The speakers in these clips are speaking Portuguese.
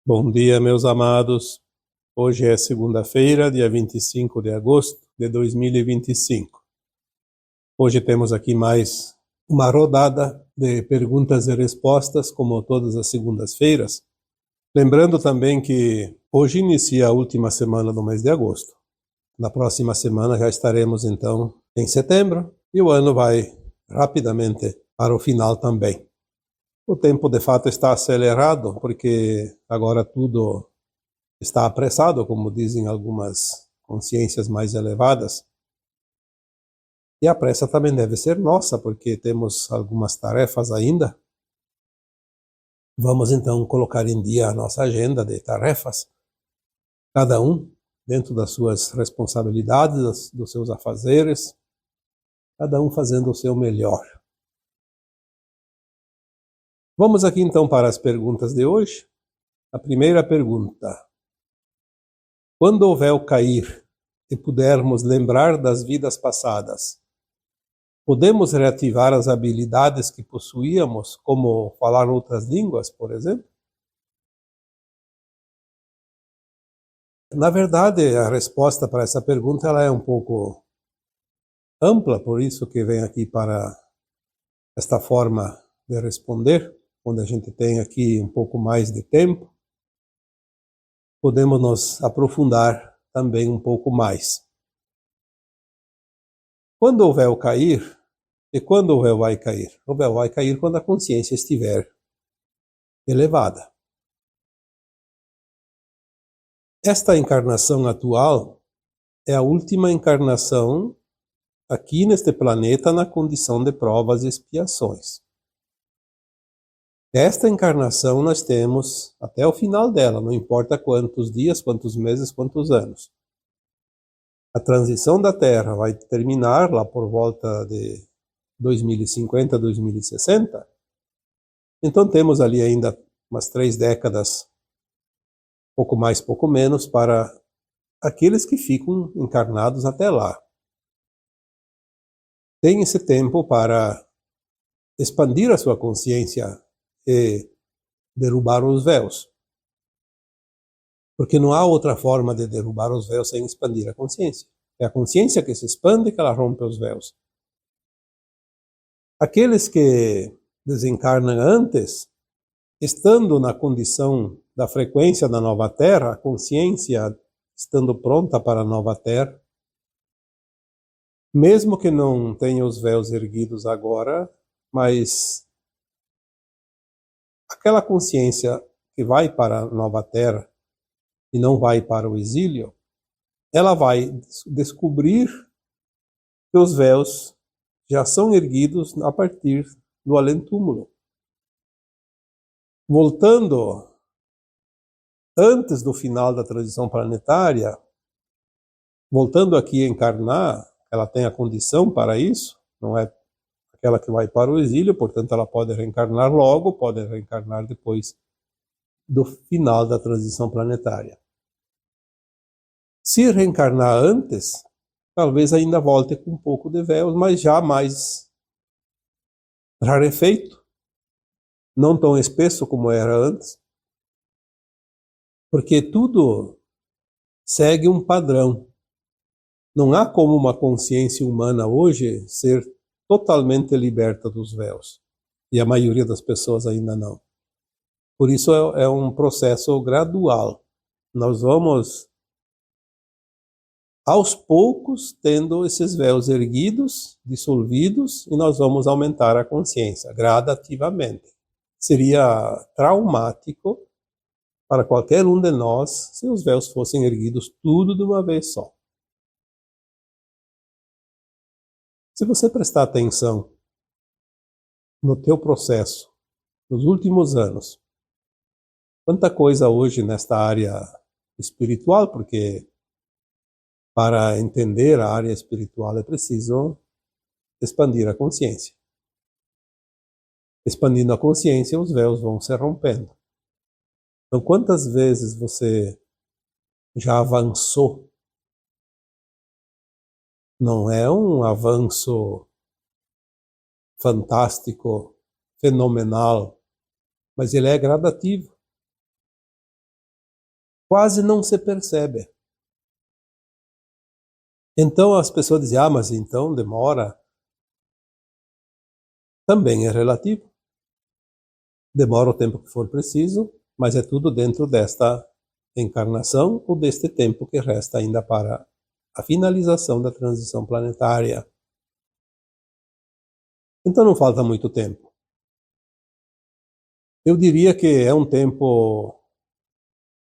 Bom dia, meus amados. Hoje é segunda-feira, dia 25 de agosto de 2025. Hoje temos aqui mais uma rodada de perguntas e respostas, como todas as segundas-feiras. Lembrando também que hoje inicia a última semana do mês de agosto. Na próxima semana já estaremos, então, em setembro, e o ano vai rapidamente para o final também. O tempo, de fato, está acelerado, porque agora tudo está apressado, como dizem algumas consciências mais elevadas. E a pressa também deve ser nossa, porque temos algumas tarefas ainda. Vamos então colocar em dia a nossa agenda de tarefas, cada um dentro das suas responsabilidades, dos seus afazeres, cada um fazendo o seu melhor. Vamos aqui então para as perguntas de hoje. A primeira pergunta: quando o véu cair e pudermos lembrar das vidas passadas, podemos reativar as habilidades que possuíamos, como falar outras línguas, por exemplo? Na verdade, a resposta para essa pergunta ela é um pouco ampla, por isso que vem aqui para esta forma de responder, onde a gente tem aqui um pouco mais de tempo. Podemos nos aprofundar também um pouco mais. Quando o véu cair, e quando o véu vai cair? O véu vai cair quando a consciência estiver elevada. Esta encarnação atual é a última encarnação aqui neste planeta na condição de provas e expiações. Esta encarnação nós temos até o final dela, não importa quantos dias, quantos meses, quantos anos. A transição da Terra vai terminar lá por volta de 2050, 2060. Então temos ali ainda umas 3 décadas, pouco mais, pouco menos, para aqueles que ficam encarnados até lá. Tem esse tempo para expandir a sua consciência e derrubar os véus. Porque não há outra forma de derrubar os véus sem expandir a consciência. É a consciência que se expande que ela rompe os véus. Aqueles que desencarnam antes, estando na condição da frequência da nova Terra, a consciência estando pronta para a nova Terra, mesmo que não tenha os véus erguidos agora, mas aquela consciência que vai para a nova Terra e não vai para o exílio, ela vai descobrir que os véus já são erguidos a partir do além-túmulo. Voltando antes do final da transição planetária, voltando aqui a encarnar, ela tem a condição para isso, não é aquela que vai para o exílio, portanto ela pode reencarnar logo, pode reencarnar depois do final da transição planetária. Se reencarnar antes, talvez ainda volte com um pouco de véus, mas já mais rarefeito, não tão espesso como era antes, porque tudo segue um padrão. Não há como uma consciência humana hoje ser totalmente liberta dos véus, e a maioria das pessoas ainda não. Por isso é um processo gradual. Nós vamos aos poucos tendo esses véus erguidos, dissolvidos, e nós vamos aumentar a consciência gradativamente. Seria traumático para qualquer um de nós se os véus fossem erguidos tudo de uma vez só. Se você prestar atenção no teu processo, nos últimos anos, quanta coisa hoje nesta área espiritual, porque para entender a área espiritual é preciso expandir a consciência. Expandindo a consciência, os véus vão se rompendo. Então, quantas vezes você já avançou? Não é um avanço fantástico, fenomenal, mas ele é gradativo. quase não se percebe. Então as pessoas dizem, mas então demora. Também é relativo. Demora o tempo que for preciso, mas é tudo dentro desta encarnação ou deste tempo que resta ainda para a finalização da transição planetária. Então não falta muito tempo. Eu diria que é um tempo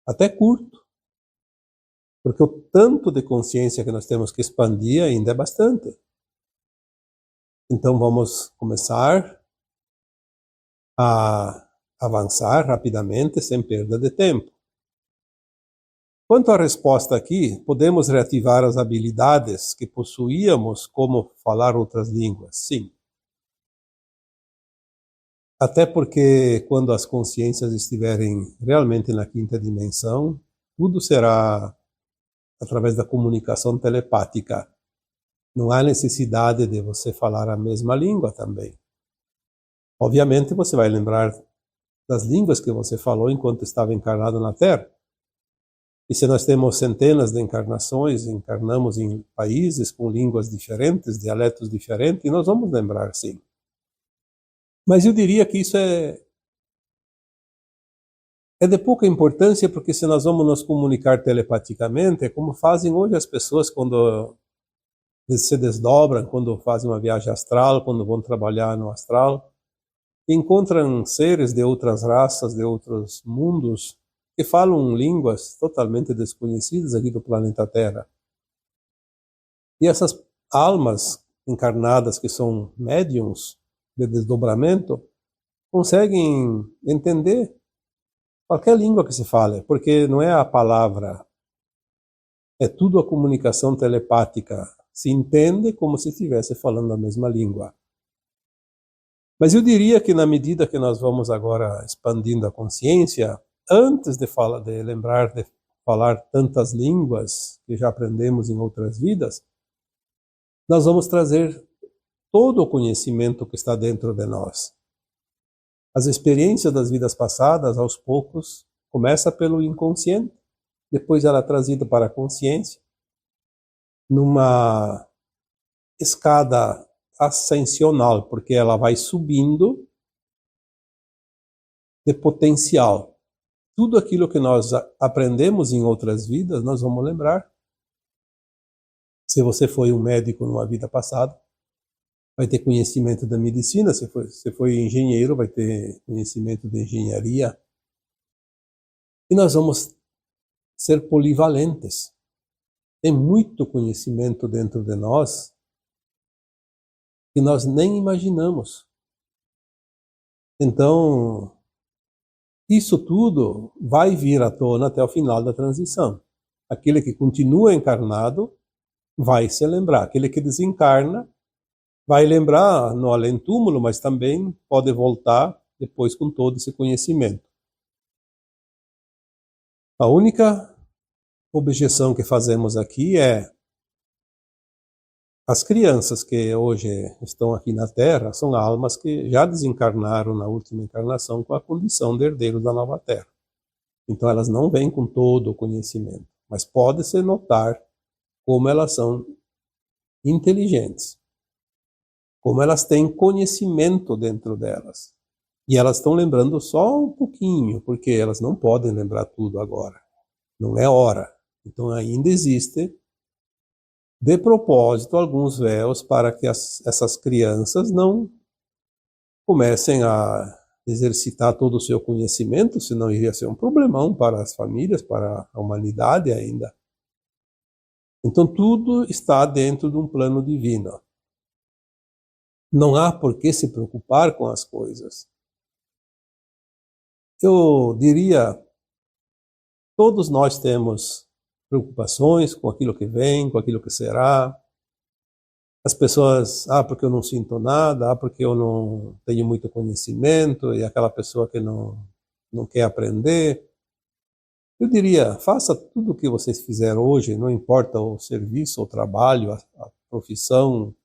até curto, porque o tanto de consciência que nós temos que expandir ainda é bastante. Então vamos começar a avançar rapidamente, sem perda de tempo. Quanto à resposta aqui, podemos reativar as habilidades que possuíamos, como falar outras línguas? Sim. Até porque quando as consciências estiverem realmente na quinta dimensão, tudo será através da comunicação telepática. Não há necessidade de você falar a mesma língua também. Obviamente você vai lembrar das línguas que você falou enquanto estava encarnado na Terra. E se nós temos centenas de encarnações, encarnamos em países com línguas diferentes, dialetos diferentes, nós vamos lembrar, sim. Mas eu diria que isso é de pouca importância, porque se nós vamos nos comunicar telepaticamente, é como fazem hoje as pessoas quando se desdobram, quando fazem uma viagem astral, quando vão trabalhar no astral, encontram seres de outras raças, de outros mundos, que falam línguas totalmente desconhecidas aqui do planeta Terra. E essas almas encarnadas, que são médiums de desdobramento, conseguem entender qualquer língua que se fale, porque não é a palavra, é tudo a comunicação telepática. Se entende como se estivesse falando a mesma língua. Mas eu diria que na medida que nós vamos agora expandindo a consciência, antes de lembrar de falar tantas línguas que já aprendemos em outras vidas, nós vamos trazer todo o conhecimento que está dentro de nós. As experiências das vidas passadas, aos poucos, começa pelo inconsciente, depois ela é trazida para a consciência, numa escada ascensional, porque ela vai subindo de potencial. Tudo aquilo que nós aprendemos em outras vidas, nós vamos lembrar. Se você foi um médico numa vida passada, vai ter conhecimento da medicina. Se foi engenheiro, vai ter conhecimento de engenharia. E nós vamos ser polivalentes. Tem muito conhecimento dentro de nós que nós nem imaginamos. Então, isso tudo vai vir à tona até o final da transição. Aquele que continua encarnado vai se lembrar. Aquele que desencarna vai lembrar no além-túmulo, mas também pode voltar depois com todo esse conhecimento. A única objeção que fazemos aqui é: as crianças que hoje estão aqui na Terra são almas que já desencarnaram na última encarnação com a condição de herdeiros da nova Terra. Então elas não vêm com todo o conhecimento, mas pode-se notar como elas são inteligentes, como elas têm conhecimento dentro delas. E elas estão lembrando só um pouquinho, porque elas não podem lembrar tudo agora. Não é hora. Então ainda existe, de propósito, alguns véus para que essas crianças não comecem a exercitar todo o seu conhecimento, senão iria ser um problemão para as famílias, para a humanidade ainda. Então tudo está dentro de um plano divino. Não há por que se preocupar com as coisas. Eu diria, todos nós temos preocupações com aquilo que vem, com aquilo que será. As pessoas, porque eu não sinto nada, porque eu não tenho muito conhecimento, e aquela pessoa que não quer aprender. Eu diria, faça tudo o que vocês fizeram hoje, não importa o serviço, o trabalho, a profissão,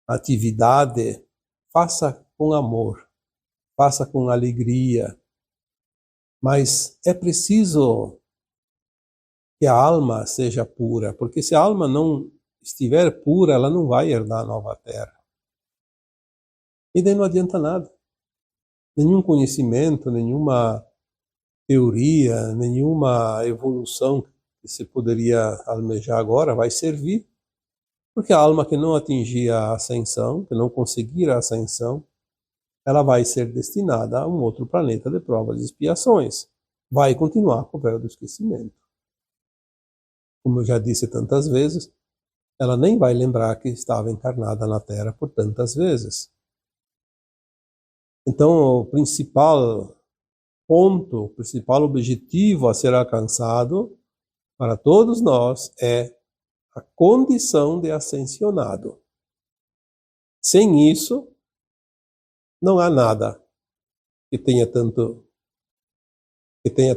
a atividade, faça com amor, faça com alegria. Mas é preciso que a alma seja pura, porque se a alma não estiver pura, ela não vai herdar a nova terra. E daí não adianta nada. Nenhum conhecimento, nenhuma teoria, nenhuma evolução que se poderia almejar agora vai servir, porque a alma que não atingir a ascensão, que não conseguir a ascensão, ela vai ser destinada a um outro planeta de provas e expiações. Vai continuar com o véu do esquecimento. Como eu já disse tantas vezes, ela nem vai lembrar que estava encarnada na Terra por tantas vezes. Então, o principal ponto, o principal objetivo a ser alcançado para todos nós é a condição de ascensionado. Sem isso, não há nada que tenha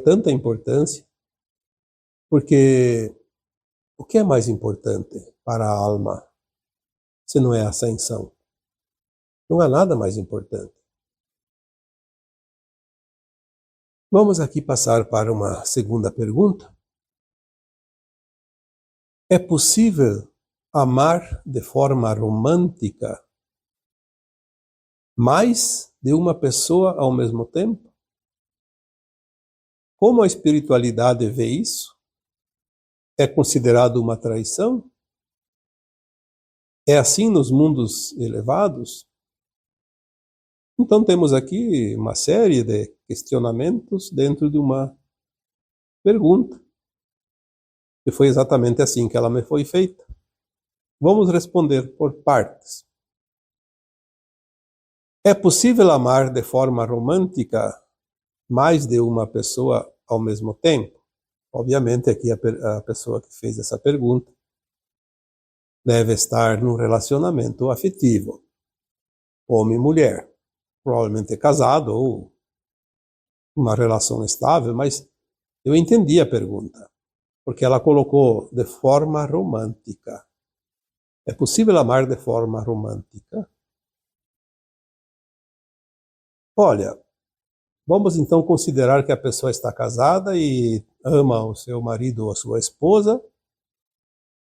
tanta importância, porque o que é mais importante para a alma se não é a ascensão? Não há nada mais importante. Vamos aqui passar para uma segunda pergunta. É possível amar de forma romântica mais de uma pessoa ao mesmo tempo? Como a espiritualidade vê isso? É considerado uma traição? É assim nos mundos elevados? Então temos aqui uma série de questionamentos dentro de uma pergunta. E foi exatamente assim que ela me foi feita. Vamos responder por partes. É possível amar de forma romântica mais de uma pessoa ao mesmo tempo? Obviamente aqui a pessoa que fez essa pergunta deve estar num relacionamento afetivo, homem e mulher, provavelmente casado ou uma relação estável, mas eu entendi a pergunta, porque ela colocou de forma romântica. É possível amar de forma romântica? Olha, vamos então considerar que a pessoa está casada e ama o seu marido ou a sua esposa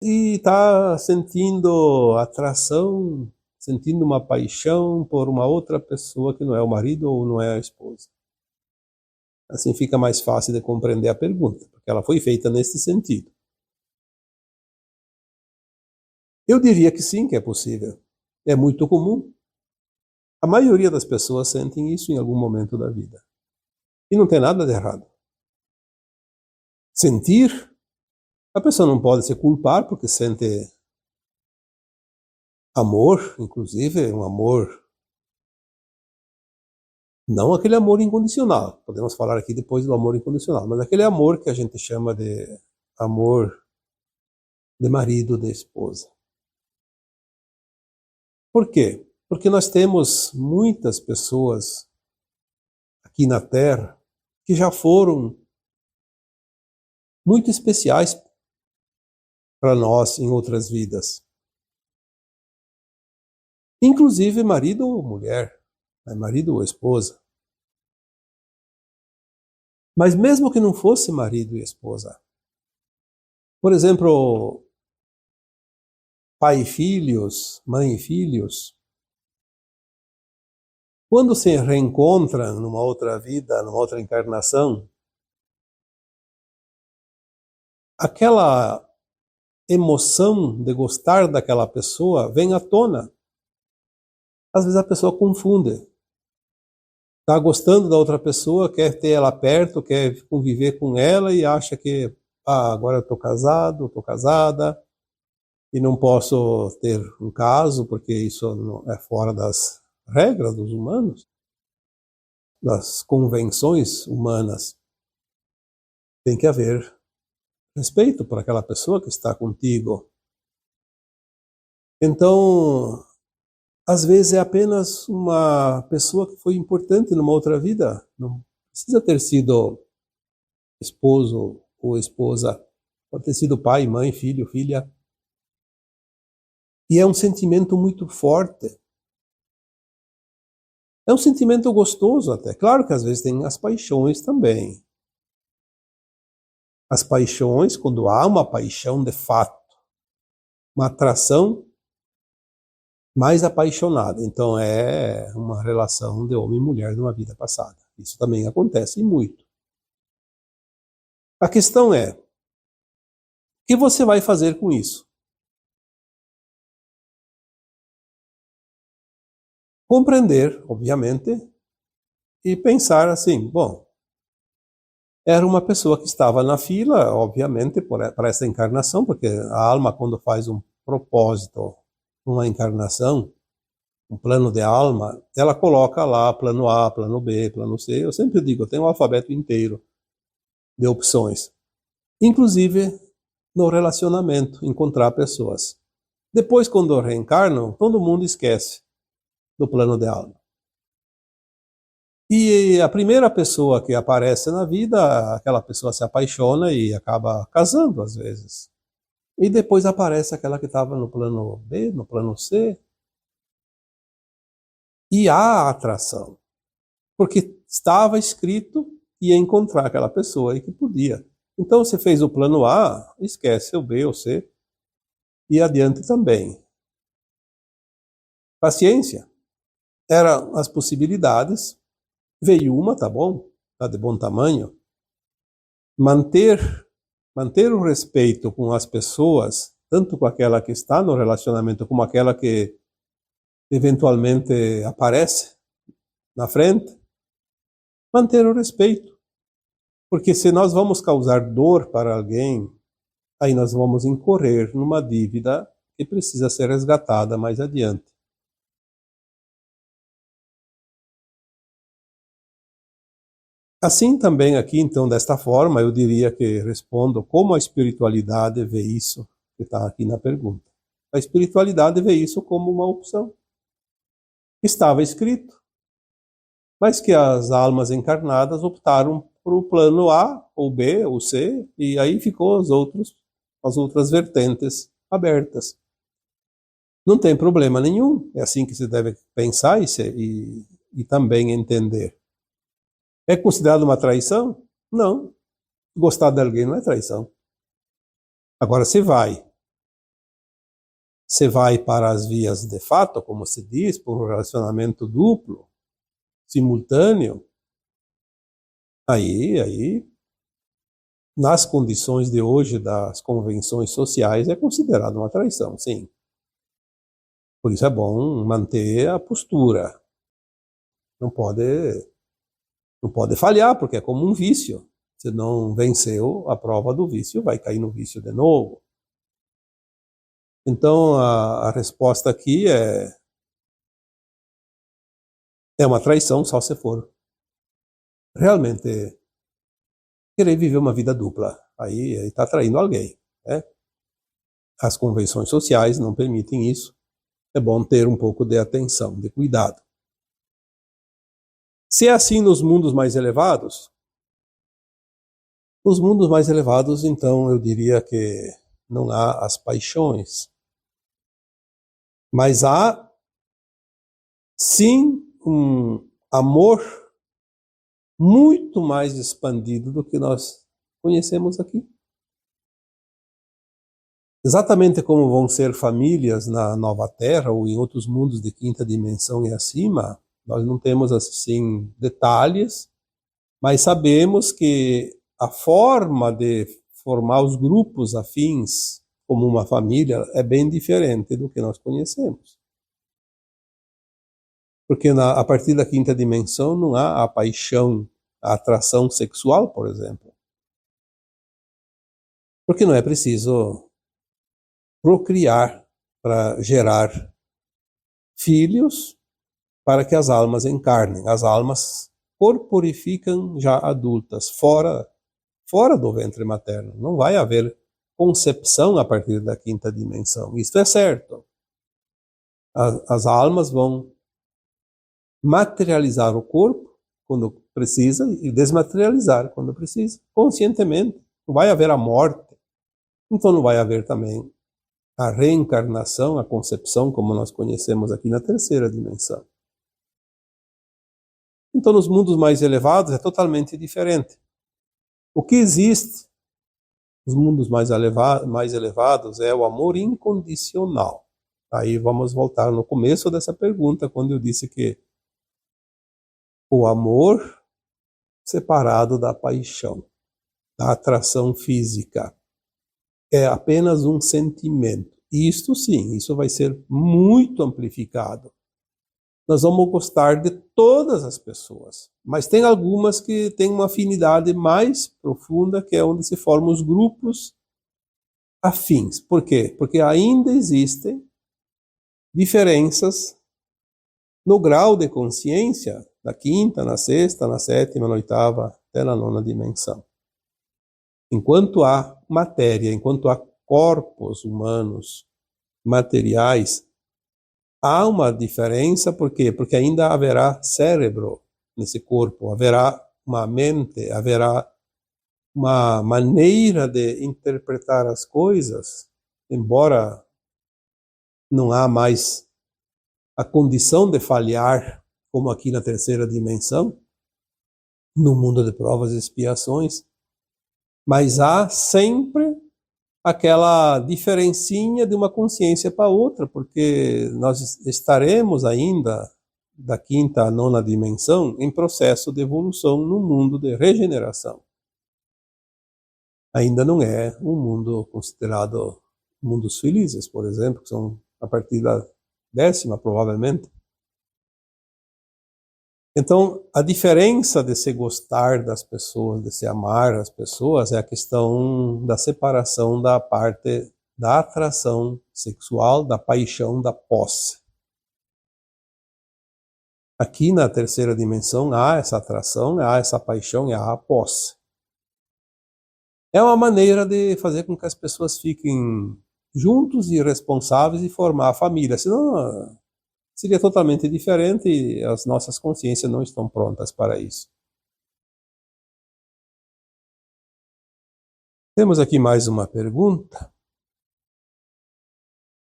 e está sentindo atração, sentindo uma paixão por uma outra pessoa que não é o marido ou não é a esposa. Assim fica mais fácil de compreender a pergunta, porque ela foi feita nesse sentido. Eu diria que sim, que é possível. É muito comum. A maioria das pessoas sentem isso em algum momento da vida. E não tem nada de errado. Sentir, a pessoa não pode se culpar porque sente amor, inclusive um amor, não aquele amor incondicional. Podemos falar aqui depois do amor incondicional, mas aquele amor que a gente chama de amor de marido, de esposa. Por quê? Porque nós temos muitas pessoas aqui na Terra que já foram muito especiais para nós em outras vidas. Inclusive marido ou mulher, marido ou esposa. Mas mesmo que não fosse marido e esposa, por exemplo, pai e filhos, mãe e filhos, quando se reencontram numa outra vida, numa outra encarnação, aquela emoção de gostar daquela pessoa vem à tona. Às vezes a pessoa confunde. Está gostando da outra pessoa, quer ter ela perto, quer conviver com ela e acha que agora eu estou casado, estou casada e não posso ter um caso porque isso não é fora das regras dos humanos, das convenções humanas. Tem que haver respeito por aquela pessoa que está contigo. Então, às vezes é apenas uma pessoa que foi importante numa outra vida. Não precisa ter sido esposo ou esposa. Pode ter sido pai, mãe, filho, filha. E é um sentimento muito forte. É um sentimento gostoso até. Claro que às vezes tem as paixões também. As paixões, quando há uma paixão de fato, uma atração mais apaixonada, então é uma relação de homem e mulher de uma vida passada. Isso também acontece muito. A questão é, o que você vai fazer com isso? Compreender, obviamente, e pensar assim, bom, era uma pessoa que estava na fila, obviamente, para essa encarnação, porque a alma, quando faz um propósito, uma encarnação, um plano de alma, ela coloca lá plano A, plano B, plano C. Eu sempre digo, eu tenho um alfabeto inteiro de opções. Inclusive no relacionamento, encontrar pessoas. Depois, quando reencarnam, todo mundo esquece do plano de alma. E a primeira pessoa que aparece na vida, aquela pessoa se apaixona e acaba casando, às vezes. E depois aparece aquela que estava no plano B, no plano C. E há atração. Porque estava escrito ia encontrar aquela pessoa e que podia. Então, você fez o plano A, esquece o B ou C. E adiante também. Paciência. Eram as possibilidades. Veio uma, tá bom? Tá de bom tamanho. Manter o respeito com as pessoas, tanto com aquela que está no relacionamento, como aquela que eventualmente aparece na frente. Manter o respeito. Porque se nós vamos causar dor para alguém, aí nós vamos incorrer numa dívida que precisa ser resgatada mais adiante. Assim também aqui, então, desta forma, eu diria que respondo como a espiritualidade vê isso, que está aqui na pergunta. A espiritualidade vê isso como uma opção. Estava escrito, mas que as almas encarnadas optaram por o plano A, ou B, ou C, e aí ficou as outras vertentes abertas. Não tem problema nenhum, é assim que se deve pensar e também entender. É considerado uma traição? Não. Gostar de alguém não é traição. Agora, você vai para as vias de fato, como se diz, por um relacionamento duplo, simultâneo, aí, nas condições de hoje das convenções sociais, é considerado uma traição, sim. Por isso é bom manter a postura. Não pode falhar, porque é como um vício. Se não venceu a prova do vício, vai cair no vício de novo. Então, a resposta aqui é uma traição só se for realmente querer viver uma vida dupla. Aí está traindo alguém, né? As convenções sociais não permitem isso. É bom ter um pouco de atenção, de cuidado. Se é assim nos mundos mais elevados, então, eu diria que não há as paixões. Mas há, sim, um amor muito mais expandido do que nós conhecemos aqui. Exatamente como vão ser famílias na Nova Terra ou em outros mundos de quinta dimensão e acima, nós não temos assim detalhes, mas sabemos que a forma de formar os grupos afins como uma família é bem diferente do que nós conhecemos. Porque a partir da quinta dimensão não há a paixão, a atração sexual, por exemplo. Porque não é preciso procriar para gerar filhos para que as almas encarnem. As almas corporificam já adultas, fora do ventre materno. Não vai haver concepção a partir da quinta dimensão. Isso é certo. As almas vão materializar o corpo quando precisa e desmaterializar quando precisa, conscientemente. Não vai haver a morte. Então não vai haver também a reencarnação, a concepção, como nós conhecemos aqui na terceira dimensão. Então, nos mundos mais elevados é totalmente diferente. O que existe Os mundos mais elevados é o amor incondicional. Aí vamos voltar no começo dessa pergunta, quando eu disse que o amor separado da paixão, da atração física, é apenas um sentimento. Isto sim, isso vai ser muito amplificado. Nós vamos gostar de todas as pessoas, mas tem algumas que têm uma afinidade mais profunda, que é onde se formam os grupos afins. Por quê? Porque ainda existem diferenças no grau de consciência da quinta, na sexta, na sétima, na oitava, até na nona dimensão. Enquanto há matéria, enquanto há corpos humanos materiais, há uma diferença. Por quê? Porque ainda haverá cérebro nesse corpo, haverá uma mente, haverá uma maneira de interpretar as coisas, embora não há mais a condição de falhar, como aqui na terceira dimensão, no mundo de provas e expiações, mas há sempre aquela diferencinha de uma consciência para outra, porque nós estaremos ainda, da quinta à nona dimensão, em processo de evolução no mundo de regeneração. Ainda não é um mundo considerado mundos felizes, por exemplo, que são a partir da décima, provavelmente. Então, a diferença de se gostar das pessoas, de se amar as pessoas, é a questão da separação da parte da atração sexual, da paixão, da posse. Aqui na terceira dimensão há essa atração, há essa paixão e há a posse. É uma maneira de fazer com que as pessoas fiquem juntos e responsáveis e formar a família. Senão seria totalmente diferente e as nossas consciências não estão prontas para isso. Temos aqui mais uma pergunta.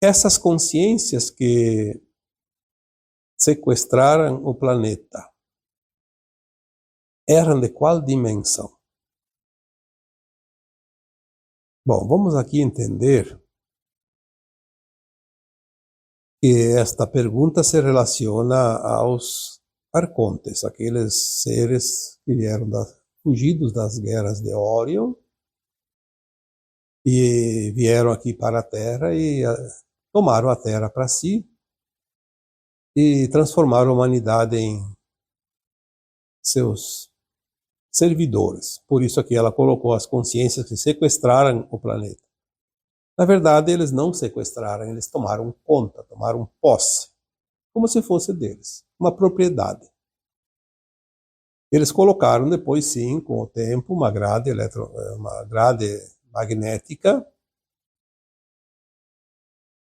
Essas consciências que sequestraram o planeta eram de qual dimensão? Bom, vamos aqui entender que esta pergunta se relaciona aos arcontes, aqueles seres que vieram fugidos das guerras de Orion e vieram aqui para a Terra e tomaram a Terra para si e transformaram a humanidade em seus servidores. Por isso aqui ela colocou as consciências que sequestraram o planeta. Na verdade, eles não sequestraram, eles tomaram conta, tomaram posse, como se fosse deles, uma propriedade. Eles colocaram depois, sim, com o tempo, uma grade magnética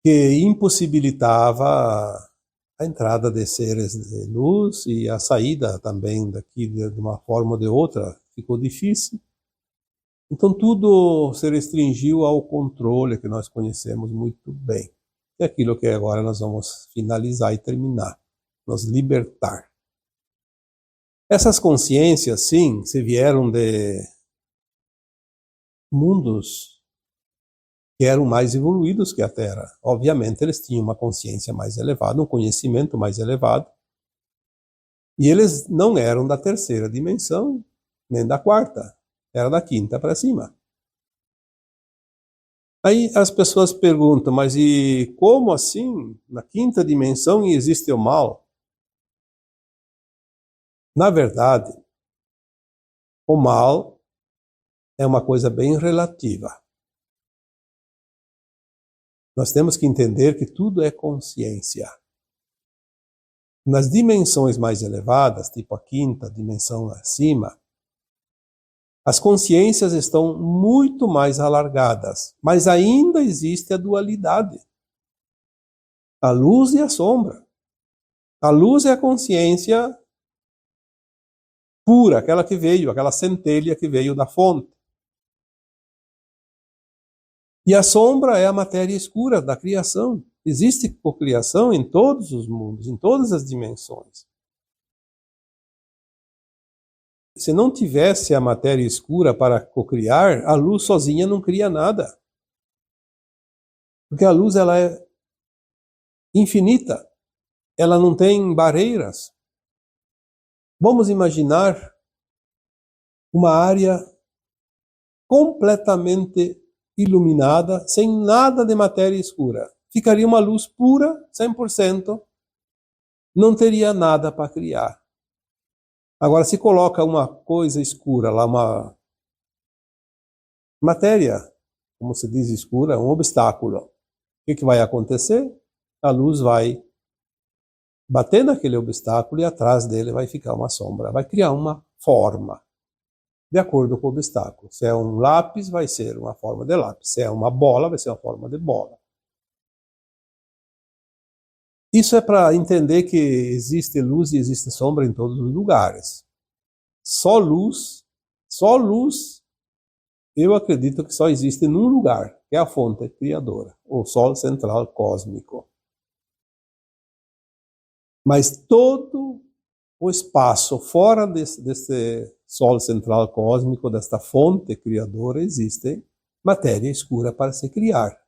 que impossibilitava a entrada de seres de luz e a saída também daqui de uma forma ou de outra ficou difícil. Então tudo se restringiu ao controle que nós conhecemos muito bem. É aquilo que agora nós vamos finalizar e terminar, nos libertar. Essas consciências, sim, se vieram de mundos que eram mais evoluídos que a Terra. Obviamente eles tinham uma consciência mais elevada, um conhecimento mais elevado. E eles não eram da terceira dimensão, nem da quarta. Era da quinta para cima. Aí as pessoas perguntam, mas e como assim? Na quinta dimensão existe o mal? Na verdade, o mal é uma coisa bem relativa. Nós temos que entender que tudo é consciência. Nas dimensões mais elevadas, tipo a quinta dimensão acima, as consciências estão muito mais alargadas, mas ainda existe a dualidade. A luz e a sombra. A luz é a consciência pura, aquela que veio, aquela centelha que veio da fonte. E a sombra é a matéria escura da criação. Existe cocriação em todos os mundos, em todas as dimensões. se não tivesse a matéria escura para cocriar, a luz sozinha não cria nada. Porque a luz, ela é infinita. Ela não tem barreiras. Vamos imaginar uma área completamente iluminada, sem nada de matéria escura. Ficaria uma luz pura, 100%, não teria nada para criar. Agora, se coloca uma coisa escura lá, uma matéria, como se diz escura, um obstáculo, o que vai acontecer? A luz vai bater naquele obstáculo e atrás dele vai ficar uma sombra, vai criar uma forma, de acordo com o obstáculo. Se é um lápis, vai ser uma forma de lápis. Se é uma bola, vai ser uma forma de bola. Isso é para entender que existe luz e existe sombra em todos os lugares. Só luz, eu acredito que só existe num lugar, que é a fonte criadora, o Sol central cósmico. Mas todo o espaço fora desse Sol central cósmico, desta fonte criadora, existe matéria escura para se criar.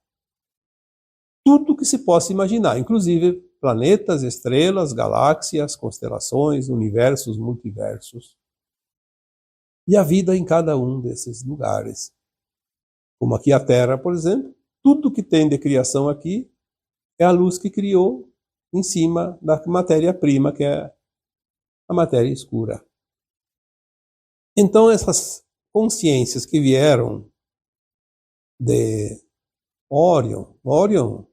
Tudo que se possa imaginar, inclusive planetas, estrelas, galáxias, constelações, universos, multiversos. E a vida em cada um desses lugares. Como aqui a Terra, por exemplo, tudo que tem de criação aqui é a luz que criou em cima da matéria-prima, que é a matéria escura. Então, essas consciências que vieram de Órion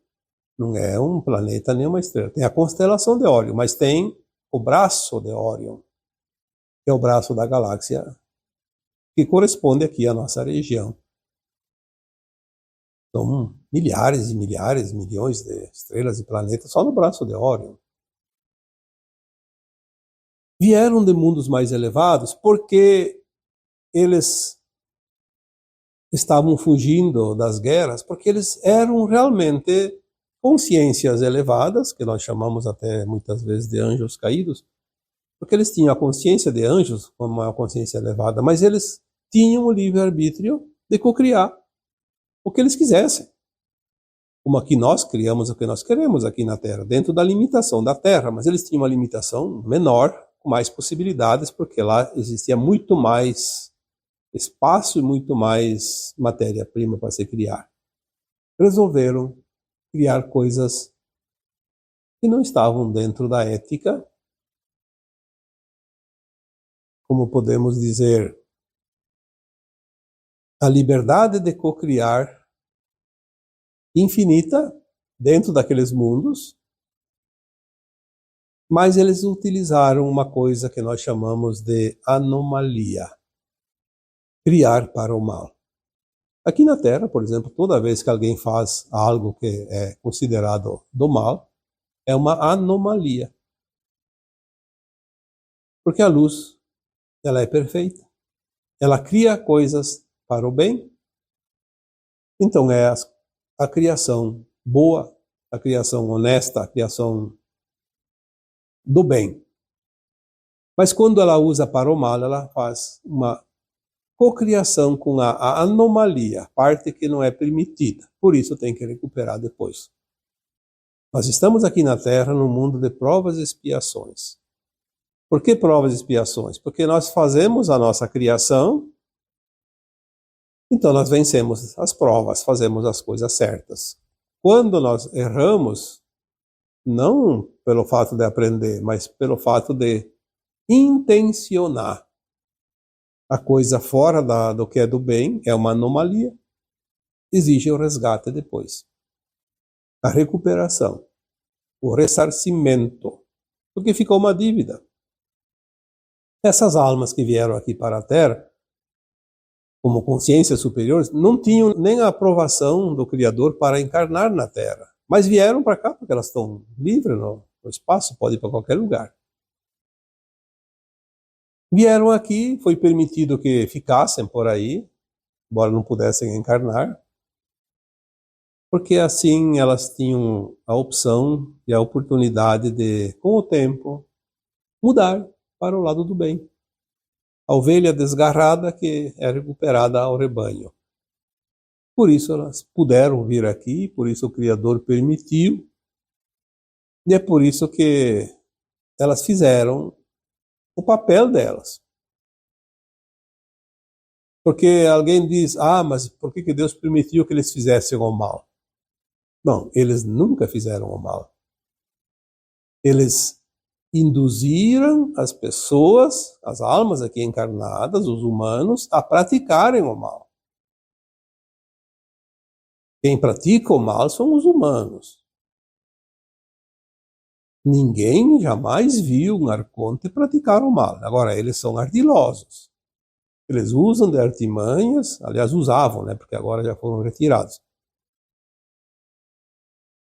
não é um planeta nem uma estrela, tem a constelação de Órion, mas tem o braço de Órion, que é o braço da galáxia, que corresponde aqui à nossa região. São milhares e milhares, milhões de estrelas e planetas só no braço de Órion. Vieram de mundos mais elevados porque eles estavam fugindo das guerras, porque eles eram realmente consciências elevadas, que nós chamamos até muitas vezes de anjos caídos, porque eles tinham a consciência de anjos, como uma consciência elevada, mas eles tinham o livre-arbítrio de cocriar o que eles quisessem. Como aqui nós criamos o que nós queremos aqui na Terra, dentro da limitação da Terra, mas eles tinham uma limitação menor, com mais possibilidades, porque lá existia muito mais espaço e muito mais matéria-prima para se criar. Resolveram criar coisas que não estavam dentro da ética, como podemos dizer, a liberdade de cocriar infinita dentro daqueles mundos, mas eles utilizaram uma coisa que nós chamamos de anomalia, criar para o mal. Aqui na Terra, por exemplo, toda vez que alguém faz algo que é considerado do mal, é uma anomalia. Porque a luz, ela é perfeita. Ela cria coisas para o bem. Então é a criação boa, a criação honesta, a criação do bem. Mas quando ela usa para o mal, ela faz uma cocriação com a anomalia, parte que não é permitida. Por isso tem que recuperar depois. Nós estamos aqui na Terra num mundo de provas e expiações. Por que provas e expiações? Porque nós fazemos a nossa criação, então nós vencemos as provas, fazemos as coisas certas. Quando nós erramos, não pelo fato de aprender, mas pelo fato de intencionar a coisa fora do que é do bem, é uma anomalia, exige o resgate depois. A recuperação, o ressarcimento, porque ficou uma dívida. Essas almas que vieram aqui para a Terra, como consciências superiores, não tinham nem a aprovação do Criador para encarnar na Terra, mas vieram para cá porque elas estão livres no espaço, podem ir para qualquer lugar. Vieram aqui, foi permitido que ficassem por aí, embora não pudessem encarnar, porque assim elas tinham a opção e a oportunidade de, com o tempo, mudar para o lado do bem. a ovelha desgarrada que é recuperada ao rebanho. Por isso elas puderam vir aqui, por isso o Criador permitiu, e é por isso que elas fizeram o papel delas. Porque alguém diz, mas por que Deus permitiu que eles fizessem o mal? Não, eles nunca fizeram o mal. Eles induziram as pessoas, as almas aqui encarnadas, os humanos, a praticarem o mal. Quem pratica o mal são os humanos. Ninguém jamais viu um arconte praticar o mal. Agora, eles são ardilosos. Eles usam de artimanhas, aliás, usavam, né, porque agora já foram retirados.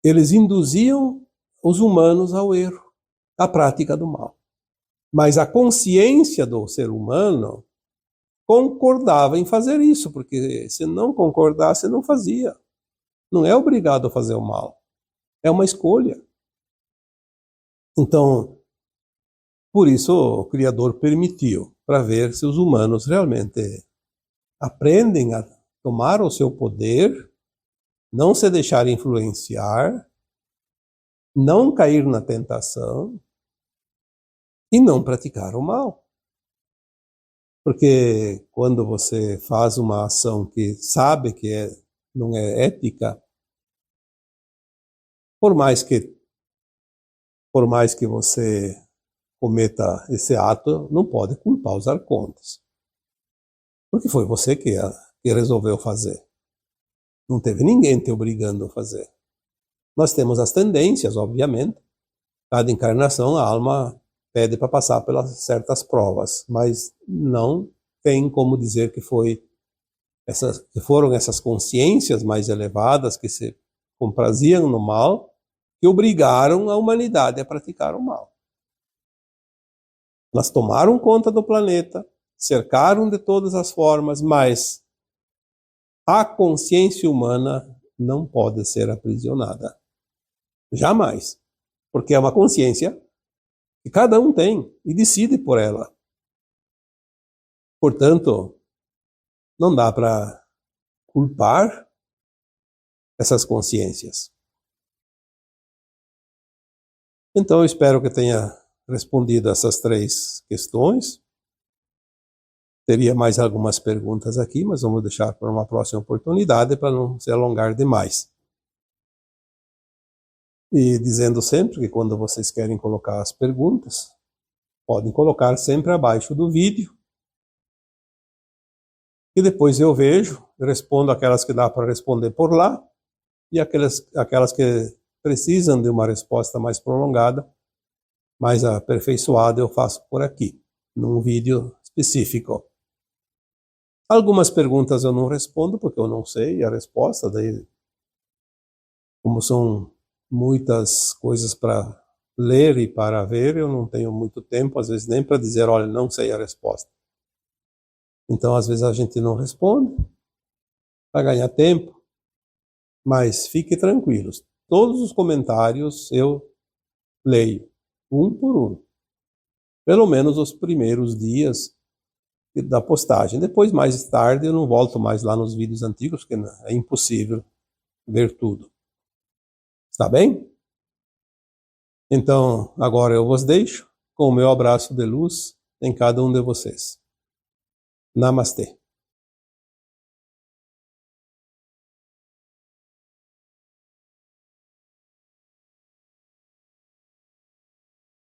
Eles induziam os humanos ao erro, à prática do mal. Mas a consciência do ser humano concordava em fazer isso, porque se não concordasse, não fazia. Não é obrigado a fazer o mal. É uma escolha. Então, por isso o Criador permitiu, para ver se os humanos realmente aprendem a tomar o seu poder, não se deixar influenciar, não cair na tentação e não praticar o mal. Porque quando você faz uma ação que sabe que não é ética, por mais que você cometa esse ato, não pode culpar os arcontes. Porque foi você que resolveu fazer. Não teve ninguém te obrigando a fazer. Nós temos as tendências, obviamente. Cada encarnação, a alma pede para passar pelas certas provas, mas não tem como dizer que foram essas consciências mais elevadas que se compraziam no mal que obrigaram a humanidade a praticar o mal. Elas tomaram conta do planeta, cercaram de todas as formas, mas a consciência humana não pode ser aprisionada. Jamais. Porque é uma consciência que cada um tem e decide por ela. Portanto, não dá para culpar essas consciências. Então, eu espero que tenha respondido essas 3 questões. Teria mais algumas perguntas aqui, mas vamos deixar para uma próxima oportunidade para não se alongar demais. E dizendo sempre que quando vocês querem colocar as perguntas, podem colocar sempre abaixo do vídeo. E depois eu vejo, respondo aquelas que dá para responder por lá, e aquelas que precisam de uma resposta mais prolongada, mais aperfeiçoada, eu faço por aqui, num vídeo específico. Algumas perguntas eu não respondo, porque eu não sei a resposta, daí, como são muitas coisas para ler e para ver, eu não tenho muito tempo, às vezes nem para dizer, olha, não sei a resposta. Então, às vezes a gente não responde, para ganhar tempo, mas fique tranquilos. Todos os comentários eu leio, um por um. Pelo menos os primeiros dias da postagem. Depois, mais tarde, eu não volto mais lá nos vídeos antigos, porque é impossível ver tudo. Está bem? Então, agora eu vos deixo com o meu abraço de luz em cada um de vocês. Namastê.